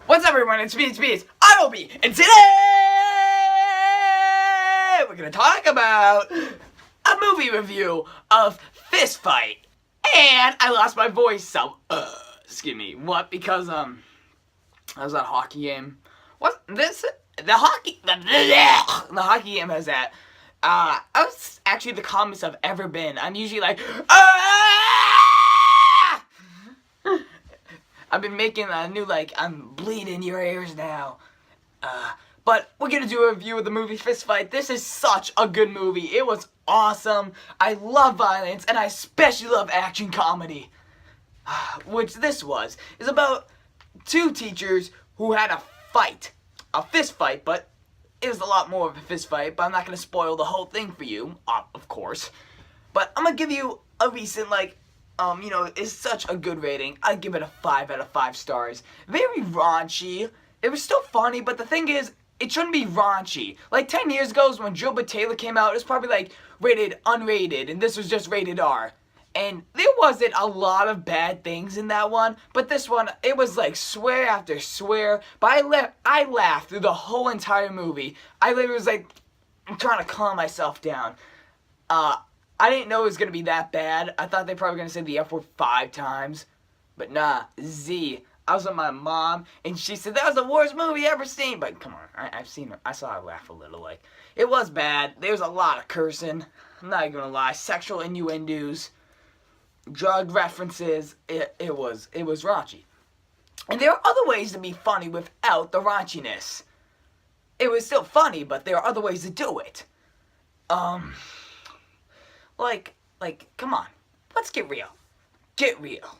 What's up, everyone? It's me, I'm Obi, and today we're gonna talk about a movie review of Fist Fight. And I lost my voice, so excuse me. What? Because I was at a hockey game. What? The hockey game has that. I was actually the calmest I've ever been. I'm usually like, I've been making a new, I'm bleeding your ears now. But we're gonna do a review of the movie Fist Fight. This is such a good movie. It was awesome. I love violence, and I especially love action comedy. Which this is about two teachers who had a fight. A fist fight, but it was a lot more of a fist fight, but I'm not gonna spoil the whole thing for you, of course. But I'm gonna give you a recent, it's such a good rating. I'd give it a 5 out of 5 stars. Very raunchy. It was still funny, but the thing is, it shouldn't be raunchy. Like 10 years ago when Gilbert Taylor came out, it was probably rated unrated, and this was just rated R. And there wasn't a lot of bad things in that one, but this one, it was swear after swear. But I laughed through the whole entire movie. I literally was I'm trying to calm myself down. I didn't know it was going to be that bad. I thought they probably going to say the F word 5 times. But nah, Z. I was with my mom, and she said, that was the worst movie ever seen. But come on, I've seen it. I saw her laugh a little. It was bad. There was a lot of cursing. I'm not even going to lie. Sexual innuendos. Drug references. It was raunchy. And there are other ways to be funny without the raunchiness. It was still funny, but there are other ways to do it. Come on. Let's get real. Get real.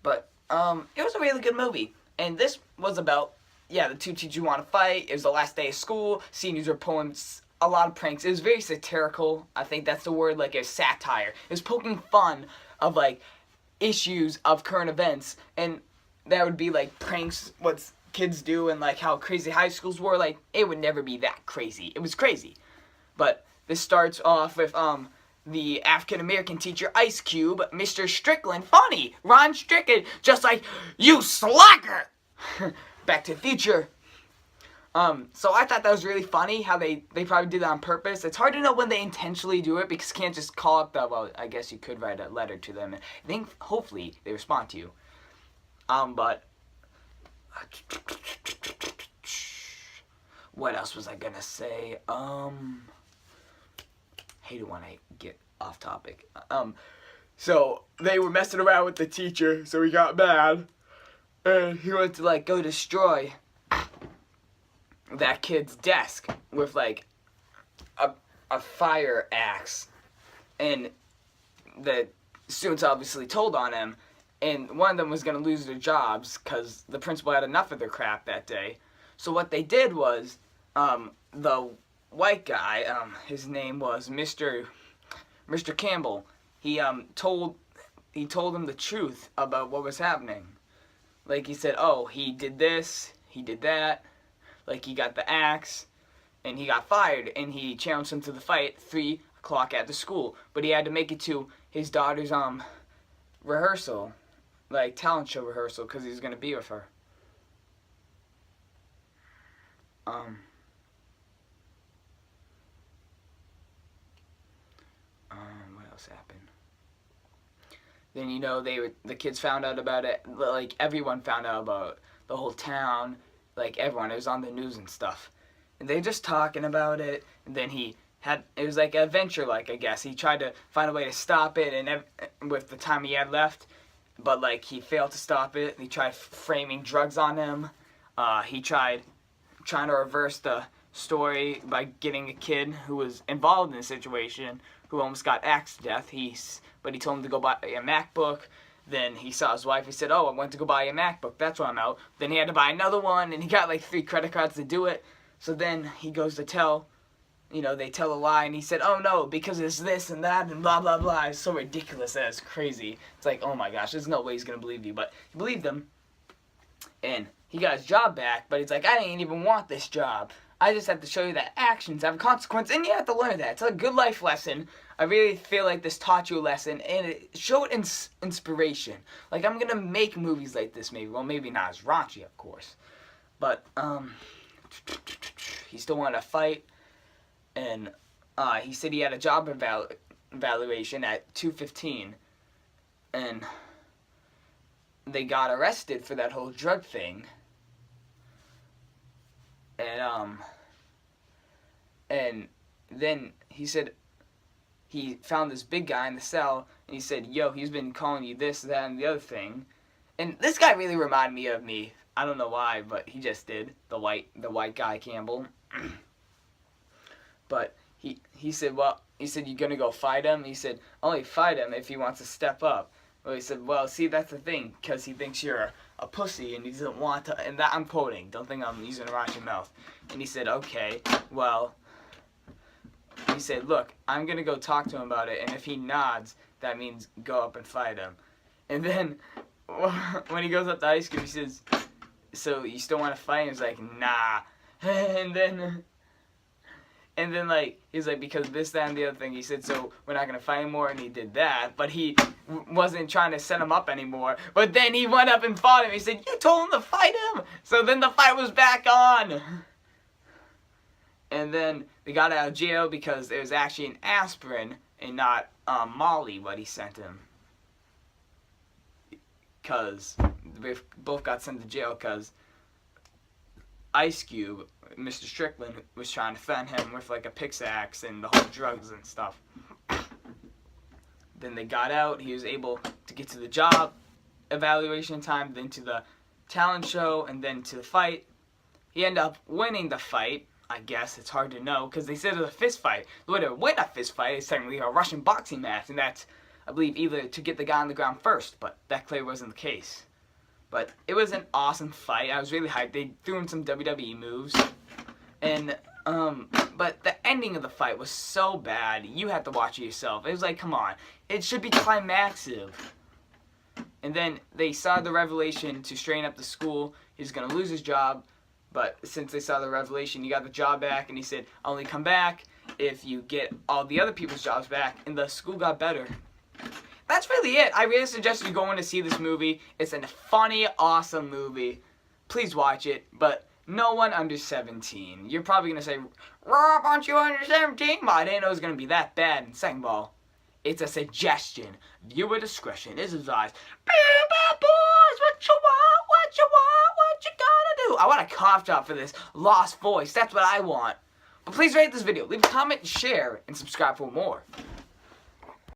But, it was a really good movie. And this was about, the two teachers want to fight. It was the last day of school. Seniors were pulling a lot of pranks. It was very satirical. I think that's the word, it was satire. It was poking fun of, issues of current events. And that would be, pranks, what's kids do, and how crazy high schools were. It would never be that crazy. It was crazy. But this starts off with the African American teacher Ice Cube, Mr. Strickland, funny, Ron Strickland, just like, you slacker. Back to the Future. So I thought that was really funny how they probably did that on purpose. It's hard to know when they intentionally do it because you can't just call up I guess you could write a letter to them and I think hopefully they respond to you. But what else was I gonna say? Hate it when I get off topic. So they were messing around with the teacher, so he got mad, and he went to go destroy that kid's desk with a fire axe, and the students obviously told on him. And one of them was going to lose their jobs because the principal had enough of their crap that day. So what they did was, the white guy, his name was Mr. Campbell. He told him the truth about what was happening. He said, oh, he did this, he did that. He got the axe, and he got fired. And he challenged him to the fight at 3 o'clock at the school. But he had to make it to his daughter's rehearsal. Talent show rehearsal, because he was going to be with her. What else happened? Then, the kids found out about it. Everyone found out about it. The whole town. Everyone. It was on the news and stuff. And they just talking about it. And then it was an adventure, I guess. He tried to find a way to stop it, and with the time he had left. But, he failed to stop it. He tried framing drugs on him. He tried trying to reverse the story by getting a kid who was involved in the situation who almost got axed to death. But he told him to go buy a MacBook. Then he saw his wife. He said, oh, I went to go buy a MacBook. That's why I'm out. Then he had to buy another one, and he got 3 credit cards to do it. So then he goes to tell... they tell a lie, and he said, oh no, because it's this and that, and blah, blah, blah. It's so ridiculous that it's crazy. It's oh my gosh, there's no way he's going to believe you. But he believed him, and he got his job back, but he's I didn't even want this job. I just have to show you that actions have a consequence, and you have to learn that. It's a good life lesson. I really feel like this taught you a lesson, and it showed inspiration. Like, I'm gonna make movies like this, maybe. Well, maybe not as raunchy, of course. But, he still wanted to fight, and, he said he had a job evaluation at 2:15, and they got arrested for that whole drug thing. And then he said he found this big guy in the cell, and he said, yo, he's been calling you this, that, and the other thing. And this guy really reminded me of me. I don't know why, but he just did. The white guy, Campbell. But he said, well, he said, you gonna go fight him? He said, only fight him if he wants to step up. Well, he said, well, see, that's the thing, because he thinks you're a pussy, and he doesn't want to, and that, I'm quoting, don't think I'm using a raunchy mouth. And he said, okay, well, he said, look, I'm going to go talk to him about it, and if he nods, that means go up and fight him. And then, when he goes up to Ice Cube, he says, so you still want to fight? And he's like, nah. And then, like, he's like, because this, that, and the other thing. He said, so we're not going to fight anymore, and he did that. But he wasn't trying to set him up anymore. But then he went up and fought him. He said, you told him to fight him. So then the fight was back on. And then they got out of jail because it was actually an aspirin and not Molly what he sent him. Because they both got sent to jail because Ice Cube, Mr. Strickland, was trying to defend him with like a pickaxe and the whole drugs and stuff. Then they got out. He was able to get to the job evaluation time, then to the talent show, and then to the fight. He ended up winning the fight. I guess it's hard to know because they said it was a fist fight. The way to win a fist fight is technically a Russian boxing match, and that's, I believe, either to get the guy on the ground first, but that clearly wasn't the case. But it was an awesome fight. I was really hyped. They threw in some WWE moves. And, but the ending of the fight was so bad. You had to watch it yourself. It was like, come on. It should be climaxive. And then they saw the revelation to straighten up the school. He's going to lose his job. But since they saw the revelation, he got the job back. And he said, only come back if you get all the other people's jobs back. And the school got better. That's really it. I really suggest you go in to see this movie. It's a funny, awesome movie. Please watch it, but no one under 17. You're probably going to say, Rob, aren't you under 17? But I didn't know it was going to be that bad. And second of all, it's a suggestion. Viewer discretion is advised. Bad boys, what you want, what you want, what you gonna do? I want a cough drop for this lost voice. That's what I want. But please rate this video, leave a comment, share, and subscribe for more.